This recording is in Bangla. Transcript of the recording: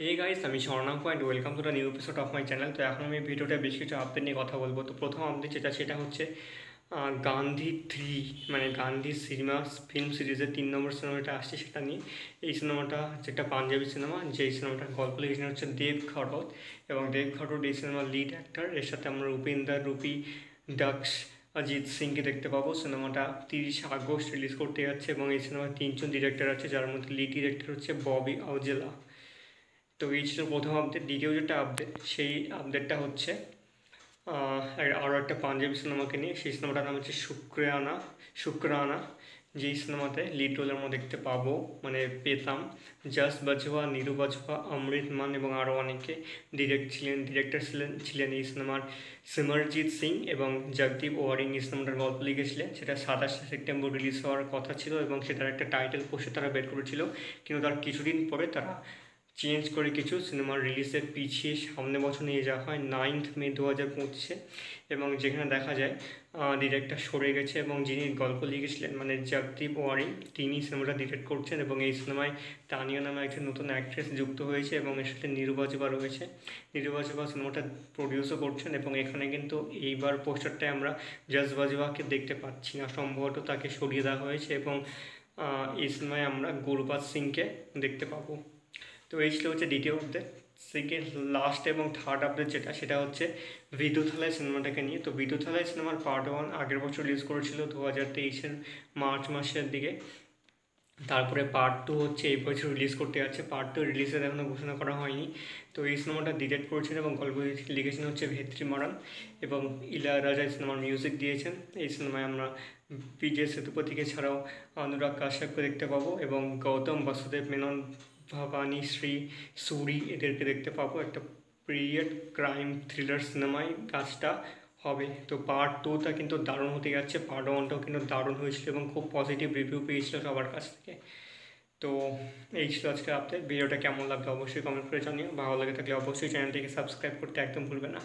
হে গাইস, আমি Swarnank and welcome to the new episode of my channel. তো এখন আমি ভিডিওটা বেশ কিছু আপডেট নিয়ে কথা বলবো। তো প্রথম আপডেট সেটা হচ্ছে গান্ধী 3, মানে গান্ধী সিনেমা ফিল্ম সিরিজের 3 নম্বর সিনেমাটা আসছে সেটা নিয়ে। এই সিনেমাটা হচ্ছে একটা পাঞ্জাবি সিনেমা, যেই সিনেমাটার গল্প লিখেছেন হচ্ছে দেব খড়ত, এবং দেব খড়ত এই সিনেমার লিড অ্যাক্টর। এর সাথে আমরা রূপিন্দর রূপী ডাক্স অজিত সিংকে দেখতে পাবো। সিনেমাটা 30 আগস্ট রিলিজ করতে যাচ্ছে এবং এই সিনেমার 3জন ডিরেক্টর আছে, যার মধ্যে লিড ডিরেক্টর হচ্ছে ববি আউজেলা। তো এই ছিল প্রথম আপডেট। দ্বিতীয় যেটা আপডেট, সেই আপডেটটা হচ্ছে আরও একটা পাঞ্জাবি সিনেমাকে নিয়ে। সেই সিনেমাটার নাম হচ্ছে শুক্রানা, যেই সিনেমাতে লিড রোল আমরা দেখতে পাবো, মানে পেতাম জস বাজওয়া, নীরু বাজওয়া, অমৃত মান এবং আরও অনেকে। ডিরেক্টর ছিলেন এই সিনেমার সিমরজিৎ সিং এবং জগদীপ ওয়ারিং। এই সিনেমাটার গল্প লিখেছিলেন, সেটা 27শে সেপ্টেম্বর রিলিজ হওয়ার কথা ছিল এবং সেটার একটা টাইটেল পোস্টার তারা বের করেছিল, কিন্তু তার কিছুদিন পরে তারা চেঞ্জ করে কিছু সিনেমার রিলিজের পিছিয়ে সামনে বছর নিয়ে যাওয়া হয় 9 মে 2025-এ। এবং যেখানে দেখা যায় ডিরেক্টর সরে গেছে এবং যিনি গল্প লিখেছিলেন মানে জগদীপ ওয়ারিং, তিনি সিনেমাটা ডিরেক্ট করছেন। এবং এই সিনেমায় তানিয়া নামে একজন নতুন অ্যাক্ট্রেস যুক্ত হয়েছে এবং এর সাথে নীরু বাজওয়া রয়েছে। নীরু বাজওয়া সিনেমাটা প্রডিউসও করছেন এবং এখানে কিন্তু এইবার পোস্টারটায় আমরা জস বাজওয়াকে দেখতে পাচ্ছি না, সম্ভবত তাকে সরিয়ে দেওয়া হয়েছে এবং এই সিনেমায় আমরা গুরবাজ সিংকে দেখতে পাবো। তো এই ছিল হচ্ছে দ্বিতীয় আপডেট। সেকেন্ড, লাস্ট এবং থার্ড আপডেট সেটা হচ্ছে বিদ্যুৎালয় সিনেমাটাকে নিয়ে। তো বিদ্যুৎালয় সিনেমার পার্ট 1 আগের বছর রিলিজ করেছিল 2023-এর মার্চ মাসের দিকে। তারপরে পার্ট 2 হচ্ছে এই বছর রিলিজ করতে যাচ্ছে। পার্ট 2 রিলিজের এখনও ঘোষণা করা হয়নি। তো এই সিনেমাটা ডিরেক্ট করেছেন এবং গল্প লিখেছেন হচ্ছে ভেত্রী মারান, এবং ইলায়রাজা সিনেমার মিউজিক দিয়েছেন। এই সিনেমায় আমরা বিজয় সেতুপতিকে ছাড়াও অনুরাগ কাশ্যপকে দেখতে পাবো এবং গৌতম বাসুদেব মেনন, ভবানী শ্রী সুরি এদেরকে দেখতে পাবো। একটা পিরিয়ড ক্রাইম থ্রিলার সিনেমায় কাজটা হবে। তো পার্ট 2টা কিন্তু দারুণ হতে যাচ্ছে। পার্ট 1টাও কিন্তু দারুণ হয়েছিল এবং খুব পজিটিভ রিভিউ পেয়েছিল সবার কাছ থেকে। তো এই ছিল আজকে আপডেট। ভিডিওটা কেমন লাগলো অবশ্যই কমেন্ট করে জানিও। ভালো লাগে থাকলে অবশ্যই চ্যানেলটিকে সাবস্ক্রাইব করতে একদম ভুলবে না।